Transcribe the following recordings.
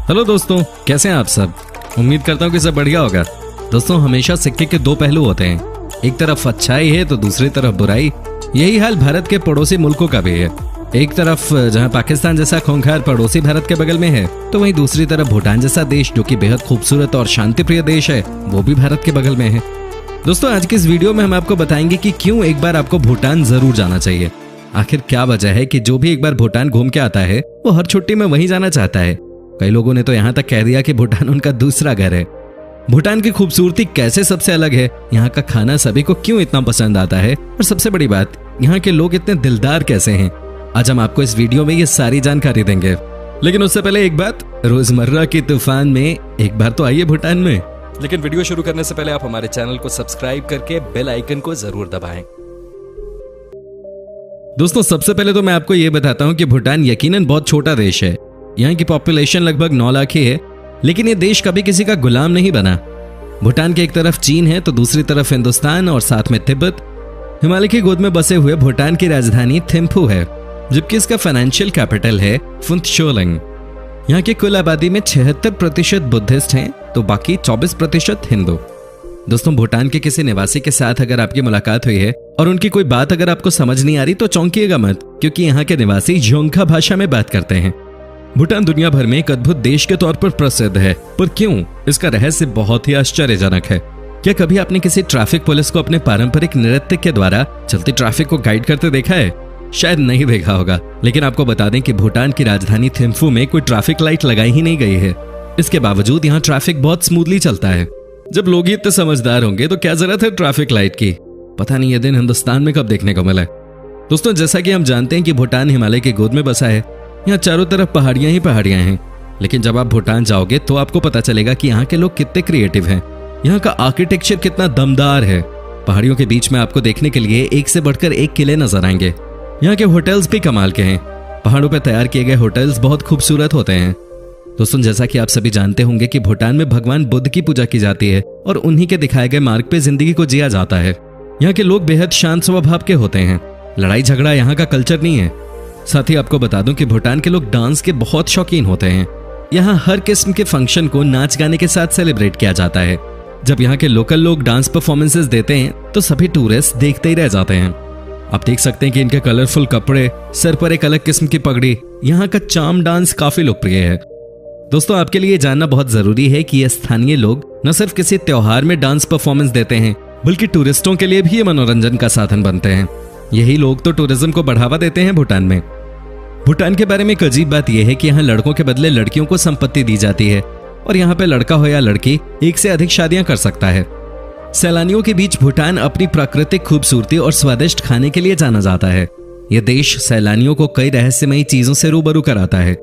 Hello दोस्तों, कैसे हैं आप सब। उम्मीद करता हूँ कि सब बढ़िया होगा। दोस्तों, हमेशा सिक्के के दो पहलू होते हैं, एक तरफ अच्छाई है तो दूसरी तरफ बुराई। यही हाल भारत के पड़ोसी मुल्कों का भी है। एक तरफ जहां पाकिस्तान जैसा खूंखार पड़ोसी भारत के बगल में है, तो वहीं दूसरी तरफ भूटान जैसा देश जो कि बेहद खूबसूरत और शांतिप्रिय देश है, वो भी भारत के बगल में है। दोस्तों, आज की इस वीडियो में हम आपको बताएंगे कि क्यों एक बार आपको भूटान जरूर जाना चाहिए। आखिर क्या वजह है कि जो भी एक बार भूटान घूम के आता है वो हर छुट्टी में वहीं जाना चाहता है। कई लोगों ने तो यहाँ तक कह दिया कि भूटान उनका दूसरा घर है। भूटान की खूबसूरती कैसे सबसे अलग है, यहाँ का खाना सभी को क्यों इतना पसंद आता है, और सबसे बड़ी बात, यहाँ के लोग इतने दिलदार कैसे हैं। आज हम आपको इस वीडियो में ये सारी जानकारी देंगे। लेकिन उससे पहले एक बात, रोजमर्रा की तूफान में एक बार तो आइए भूटान में। लेकिन वीडियो शुरू करने से पहले आप हमारे चैनल को सब्सक्राइब करके बेल आइकन को जरूर दबाएं। दोस्तों, सबसे पहले तो मैं आपको ये बताता हूँ कि भूटान यकीनन बहुत छोटा देश है। यहाँ की पॉपुलेशन लगभग 9 लाख ही है, लेकिन ये देश कभी किसी का गुलाम नहीं बना। भूटान के एक तरफ चीन है तो दूसरी तरफ हिंदुस्तान और साथ में तिब्बत। हिमालय की गोद में बसे हुए भूटान की राजधानी थिम्फू है, जबकि इसका फाइनेंशियल कैपिटल है फुंगचौलिंग। यहाँ की कुल आबादी में 76% बुद्धिस्ट हैं तो बाकी 24% हिंदू। दोस्तों, भूटान के किसी निवासी के साथ अगर आपकी मुलाकात हुई है और उनकी कोई बात अगर आपको समझ नहीं आ रही तो चौंकिएगा मत, क्योंकि यहाँ के निवासी जोंगखा भाषा में बात करते हैं। भूटान दुनिया भर में एक अद्भुत देश के तौर पर प्रसिद्ध है, पर क्यों, इसका रहस्य बहुत ही आश्चर्यजनक है। क्या कभी आपने किसी ट्रैफिक पुलिस को अपने पारंपरिक नृत्य के द्वारा चलती ट्रैफिक को गाइड करते देखा है? शायद नहीं देखा होगा, लेकिन आपको बता दें कि भूटान की राजधानी थिम्फू में कोई ट्रैफिक लाइट लगाई ही नहीं गई है। इसके बावजूद यहाँ ट्रैफिक बहुत स्मूथली चलता है। जब लोग इतने समझदार होंगे तो क्या जरूरत है ट्रैफिक लाइट की। पता नहीं ये दिन हिंदुस्तान में कब देखने को मिला है। दोस्तों, जैसा कि हम जानते हैं कि भूटान हिमालय की गोद में बसा है, यहाँ चारों तरफ पहाड़ियां ही पहाड़ियां हैं। लेकिन जब आप भूटान जाओगे तो आपको पता चलेगा कि यहाँ के लोग कितने क्रिएटिव हैं। यहाँ का आर्किटेक्चर कितना दमदार है। पहाड़ियों के बीच में आपको देखने के लिए एक से बढ़कर एक किले नजर आएंगे। यहाँ के होटल्स भी कमाल के हैं। पहाड़ों पर तैयार किए गए होटल्स बहुत खूबसूरत होते हैं। दोस्तों, जैसा कि आप सभी जानते होंगे कि भूटान में भगवान बुद्ध की पूजा की जाती है और उन्हीं के दिखाए गए मार्ग पे जिंदगी को जिया जाता है। यहाँ के लोग बेहद शांत स्वभाव के होते हैं। लड़ाई झगड़ा यहाँ का कल्चर नहीं है। साथ ही आपको बता दूं कि भूटान के लोग डांस के बहुत शौकीन होते हैं। यहाँ हर किस्म के फंक्शन को नाच गाने के साथ सेलिब्रेट किया जाता है। जब यहाँ के लोकल लोग डांस परफॉर्मेंसेस देते हैं तो सभी टूरिस्ट देखते ही रह जाते हैं। आप देख सकते हैं कि इनके कलरफुल कपड़े, सर पर एक अलग किस्म की पगड़ी, यहाँ का चाम डांस काफी लोकप्रिय है। दोस्तों, आपके लिए जानना बहुत जरूरी है कि ये स्थानीय लोग न सिर्फ किसी त्योहार में डांस परफॉर्मेंस देते हैं, बल्कि टूरिस्टों के लिए भी ये मनोरंजन का साधन बनते हैं। यही लोग तो टूरिज्म को बढ़ावा देते हैं भूटान में। भूटान के बारे में एक अजीब बात यह है कि यहाँ लड़कों के बदले लड़कियों को संपत्ति दी जाती है और यहाँ पे लड़का हो या लड़की एक से अधिक शादियां कर सकता है। सैलानियों के बीच भूटान अपनी प्राकृतिक खूबसूरती और स्वादिष्ट खाने के लिए जाना जाता है। यह देश सैलानियों को कई रहस्यमयी चीजों से रूबरू कराता है।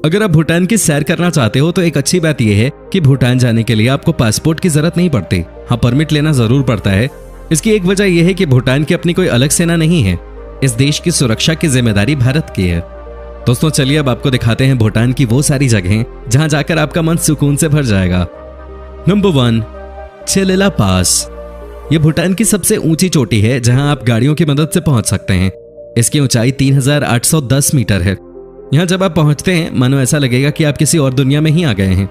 अगर आप भूटान की सैर करना चाहते हो तो एक अच्छी बात यह है कि भूटान जाने के लिए आपको पासपोर्ट की जरूरत नहीं पड़ती। हाँ, परमिट लेना जरूर पड़ता है। इसकी एक वजह यह है कि भूटान की अपनी कोई अलग सेना नहीं है। इस देश की सुरक्षा की जिम्मेदारी भारत की है। दोस्तों, चलिए अब आपको दिखाते हैं भूटान की वो सारी जगहें जहां जाकर आपका मन सुकून से भर जाएगा। नंबर 1, चेलेला पास। ये भूटान की सबसे ऊंची चोटी है जहां आप गाड़ियों की मदद से पहुंच सकते हैं। इसकी ऊंचाई 3810 मीटर है। यहाँ जब आप पहुंचते हैं मानो ऐसा लगेगा कि आप किसी और दुनिया में ही आ गए हैं।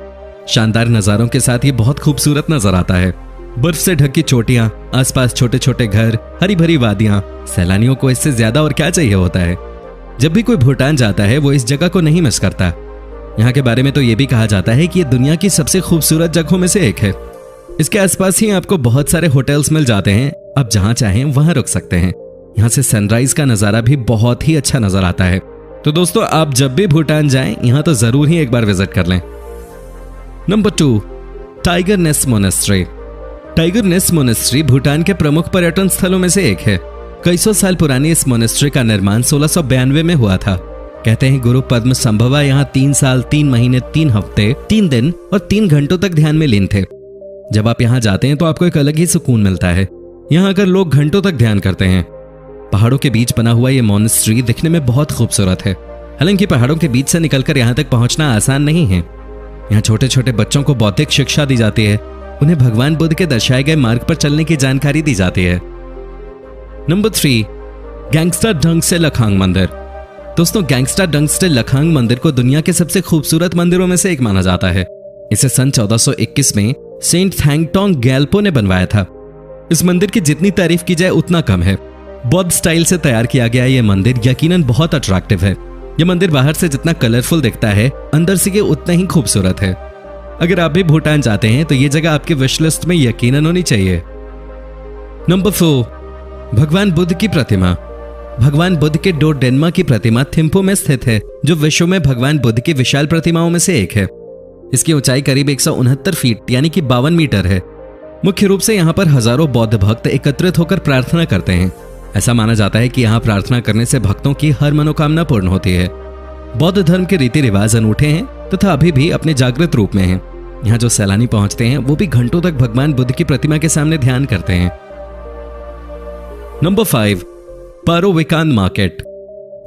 शानदार नजारों के साथ ये बहुत खूबसूरत नजर आता है। बर्फ से ढकी चोटियां, आसपास छोटे छोटे घर, हरी भरी वादियां, सैलानियों को इससे ज्यादा और क्या चाहिए होता है। जब भी कोई भूटान जाता है वो इस जगह को नहीं मिस करता। यहाँ के बारे में तो ये भी कहा जाता है कि ये दुनिया की सबसे खूबसूरत जगहों में से एक है। इसके आसपास ही आपको बहुत सारे होटल्स मिल जाते हैं। आप जहां चाहें वहां रुक सकते हैं। यहाँ से सनराइज का नजारा भी बहुत ही अच्छा नजर आता है। तो दोस्तों, आप जब भी भूटान जाएं यहाँ तो जरूर ही एक बार विजिट कर लें। Number 2, tiger nest monastery. Tiger nest monastery Bhutan के प्रमुख पर्यटन स्थलों में से एक है। कई सौ साल पुरानी इस मोनेस्ट्री का निर्माण 1692 में हुआ था। कहते हैं गुरु पद्म संभवा यहाँ 3 साल 3 महीने 3 हफ्ते 3 दिन और 3 घंटों तक ध्यान में लीन थे। जब आप यहाँ जाते हैं तो आपको एक अलग ही सुकून मिलता है। यहाँ आकर लोग घंटों तक ध्यान करते हैं। पहाड़ों के बीच बना हुआ ये मॉनेस्ट्री दिखने में बहुत खूबसूरत है। हालांकि पहाड़ों के बीच से निकलकर यहाँ तक पहुंचना आसान नहीं है। यहाँ छोटे छोटे बच्चों को बौद्धिक शिक्षा दी जाती है, उन्हें भगवान बुद्ध के दर्शाए गए मार्ग पर चलने की जानकारी दी जाती है। नंबर 3, गैंगस्टर ढंग से लखांग मंदिर। दोस्तों, गैंगस्टर ढंग से लखांग मंदिर को दुनिया के सबसे खूबसूरत मंदिरों में से एक माना जाता है। इसे सन 1421 में सेंट थैंगटोंग गैल्पो ने बनवाया था। इस मंदिर की जितनी तारीफ की जाए उतना कम है। बौद्ध स्टाइल से तैयार किया गया यह मंदिर यकीनन बहुत अट्रैक्टिव है। यह मंदिर बाहर से जितना कलरफुल दिखता है, अंदर से ये उतना ही खूबसूरत है। अगर आप भी भूटान जाते हैं तो ये जगह आपके विश लिस्ट में यकीनन होनी चाहिए। नंबर 4, भगवान बुद्ध की प्रतिमा। भगवान बुद्ध के डोडेन्मा की प्रतिमा थिम्पू में स्थित है, जो विश्व में भगवान बुद्ध की विशाल प्रतिमाओं में से एक है। इसकी ऊंचाई करीब 169 फीट यानी कि 52 मीटर है। मुख्य रूप से यहाँ पर हजारों बौद्ध भक्त एकत्रित होकर प्रार्थना करते हैं। ऐसा माना जाता है कि यहाँ प्रार्थना करने से भक्तों की हर मनोकामना पूर्ण होती है। बौद्ध धर्म के रीति रिवाज अनूठे हैं तथा अभी भी अपने जागृत रूप में हैं। यहाँ जो सैलानी पहुंचते हैं वो भी घंटों तक भगवान बुद्ध की प्रतिमा के सामने ध्यान करते हैं। नंबर 5, पारो विकान मार्केट।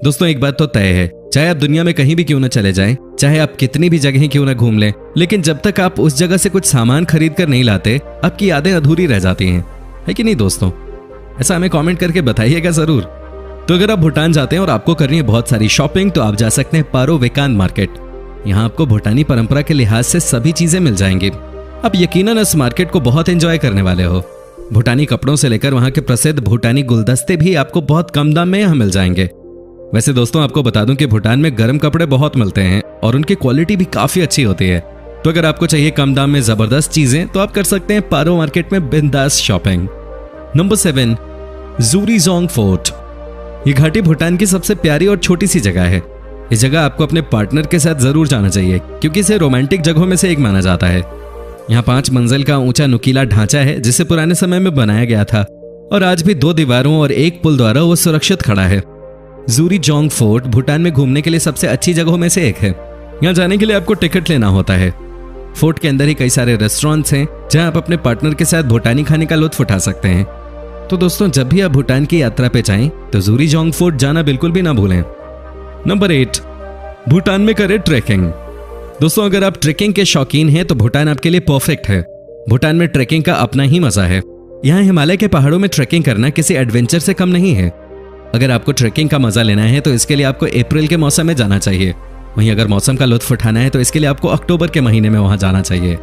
दोस्तों, एक बात तो तय है, चाहे आप दुनिया में कहीं भी क्यों न चले जाएं, चाहे आप कितनी भी जगह क्यों न घूम लें, लेकिन जब तक आप उस जगह से कुछ सामान खरीद कर नहीं लाते, आपकी यादें अधूरी रह जाती हैं, है कि नहीं दोस्तों? ऐसा हमें कमेंट करके बताइएगा जरूर। तो अगर आप भूटान जाते हैं और आपको करनी है बहुत सारी शॉपिंग, तो आप जा सकते हैं पारो विकान मार्केट। यहाँ आपको भूटानी परंपरा के लिहाज से सभी चीजें मिल जाएंगी। आप यकीनन इस मार्केट को बहुत एंजॉय करने वाले हो। भूटानी कपड़ों से लेकर वहां के प्रसिद्ध भूटानी गुलदस्ते भी आपको बहुत कम दाम में यहाँ मिल जाएंगे। वैसे दोस्तों, आपको बता दूं कि भूटान में गर्म कपड़े बहुत मिलते हैं और उनकी क्वालिटी भी काफी अच्छी होती है। तो अगर आपको चाहिए कम दाम में जबरदस्त चीजें, तो आप कर सकते हैं पारो मार्केट में बिंदास शॉपिंग। Number 7, ज़ूरीज़ोंग fort. ये घाटी भूटान की सबसे प्यारी और छोटी सी जगह है। इस जगह आपको अपने पार्टनर के साथ जरूर जाना चाहिए, क्योंकि इसे रोमांटिक जगहों में से एक माना जाता है। यहाँ 5 मंजिल का ऊंचा नुकीला ढांचा है, जिसे पुराने समय में बनाया गया था और आज भी 2 दीवारों और एक पुल द्वारा वो सुरक्षित खड़ा है। ज़ूरीज़ोंग फोर्ट भूटान में घूमने के लिए सबसे अच्छी जगहों में से एक है। यहाँ जाने के लिए आपको टिकट लेना होता है। फोर्ट के अंदर ही कई सारे रेस्टोरेंट्स हैं, जहाँ आप अपने पार्टनर के साथ भूटानी खाने का लुत्फ उठा सकते हैं। तो दोस्तों, जब भी आप भूटान की यात्रा पे जाएं, तो ज़ूरीज़ोंग फोर्ट जाना बिल्कुल भी ना भूलें। नंबर 8, भूटान में करें ट्रैकिंग। दोस्तों, अगर आप ट्रैकिंग के शौकीन हैं तो भूटान आपके लिए परफेक्ट है। भूटान में ट्रैकिंग का अपना ही मजा है। यहाँ हिमालय के पहाड़ों में ट्रैकिंग करना किसी एडवेंचर से कम नहीं है। अगर आपको ट्रैकिंग का मजा लेना है तो इसके लिए आपको अप्रैल के मौसम में जाना चाहिए। वहीं अगर मौसम का लुत्फ उठाना है तो इसके लिए आपको अक्टूबर के महीने में वहां जाना चाहिए।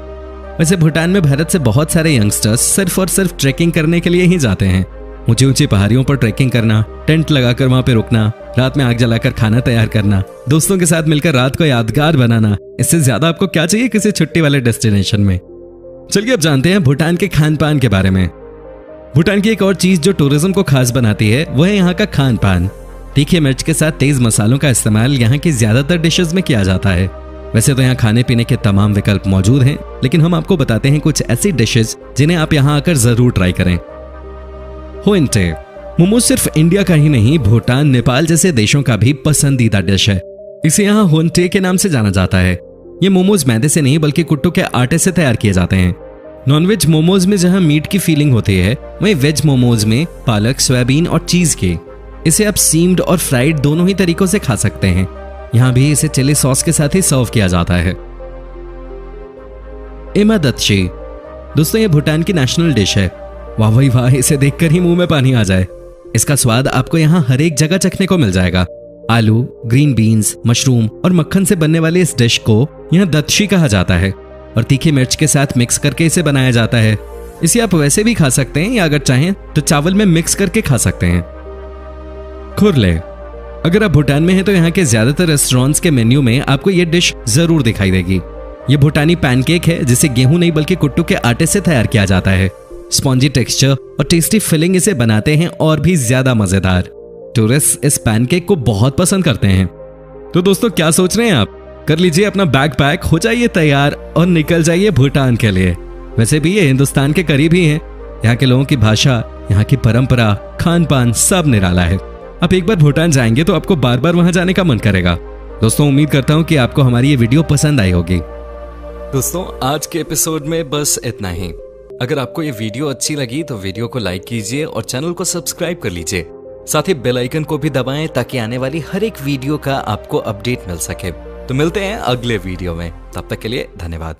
वैसे भूटान में भारत से बहुत सारे यंगस्टर्स सिर्फ और सिर्फ ट्रैकिंग करने के लिए ही जाते हैं। ऊंची ऊंची पहाड़ियों पर ट्रैकिंग करना, टेंट लगाकर वहां पे रुकना, रात में आग जलाकर खाना तैयार करना, दोस्तों के साथ मिलकर रात को यादगार बनाना, इससे ज्यादा आपको क्या चाहिए किसी छुट्टी वाले डेस्टिनेशन में। चलिए अब जानते हैं भूटान के खान पान के बारे में। भूटान की एक और चीज जो टूरिज्म को खास बनाती है वो है यहाँ का खान पान। तीखे मिर्च के साथ तेज मसालों का इस्तेमाल यहाँ की ज्यादातर डिशेस में किया जाता है। वैसे तो यहाँ खाने पीने के तमाम विकल्प मौजूद हैं, लेकिन हम आपको बताते हैं कुछ ऐसी डिशेस जिन्हें आप यहाँ आकर जरूर ट्राई करें। होइनटे मोमोज सिर्फ इंडिया का ही नहीं, भूटान, नेपाल जैसे देशों का भी पसंदीदा डिश है। इसे यहाँ होइनटे के नाम से जाना जाता है। ये मोमोज मैदे से नहीं बल्कि कुट्टू के आटे से तैयार किए जाते हैं। नॉनवेज मोमोज में जहां मीट की फीलिंग होती है, वहीं वेज मोमोज में पालक, सोयाबीन और चीज के। इसे आप स्टीम्ड और फ्राइड दोनों ही तरीकों से खा सकते हैं। यहाँ भी इसे चिली सॉस के साथ ही सर्व किया जाता है। इमादत्शी दोस्तों, ये भूटान की नेशनल डिश है। वाह भाई वाह, इसे देखकर ही मुंह में पानी आ जाए। इसका स्वाद आपको यहाँ हर एक जगह चखने को मिल जाएगा। आलू, ग्रीन बीन्स, मशरूम और मक्खन से बनने वाली इस डिश को यहाँ दत्शी कहा जाता है और तीखी मिर्च के साथ मिक्स करके इसे बनाया जाता है। इसे आप वैसे भी खा सकते हैं या अगर चाहें तो चावल में मिक्स करके खा सकते हैं। खुरले, अगर आप भूटान में हैं तो यहाँ के ज्यादातर रेस्टोरेंट्स के मेन्यू में आपको ये डिश जरूर दिखाई देगी। ये भूटानी पैनकेक है जिसे गेहूं नहीं बल्कि कुट्टू के आटे से तैयार किया जाता है। स्पॉन्जी टेक्सचर और टेस्टी फिलिंग इसे बनाते हैं और भी ज्यादा मजेदार। टूरिस्ट इस पैनकेक को बहुत पसंद करते हैं। तो दोस्तों, क्या सोच रहे हैं आप? कर लीजिए अपना बैग पैक, हो जाइए तैयार और निकल जाइए भूटान के लिए। वैसे भी ये हिंदुस्तान के करीब ही है। यहाँ के लोगों की भाषा, यहाँ की परंपरा, खान पान सब निराला है। आप एक बार भूटान जाएंगे तो आपको बार बार वहां जाने का मन करेगा। दोस्तों, उम्मीद करता हूँ कि आपको हमारी ये वीडियो पसंद आई होगी। दोस्तों, आज के एपिसोड में बस इतना ही। अगर आपको ये वीडियो अच्छी लगी तो वीडियो को लाइक कीजिए और चैनल को सब्सक्राइब कर लीजिए। साथ ही बेल आइकन को भी दबाएं ताकि आने वाली हर एक वीडियो का आपको अपडेट मिल सके। तो मिलते हैं अगले वीडियो में, तब तक के लिए धन्यवाद।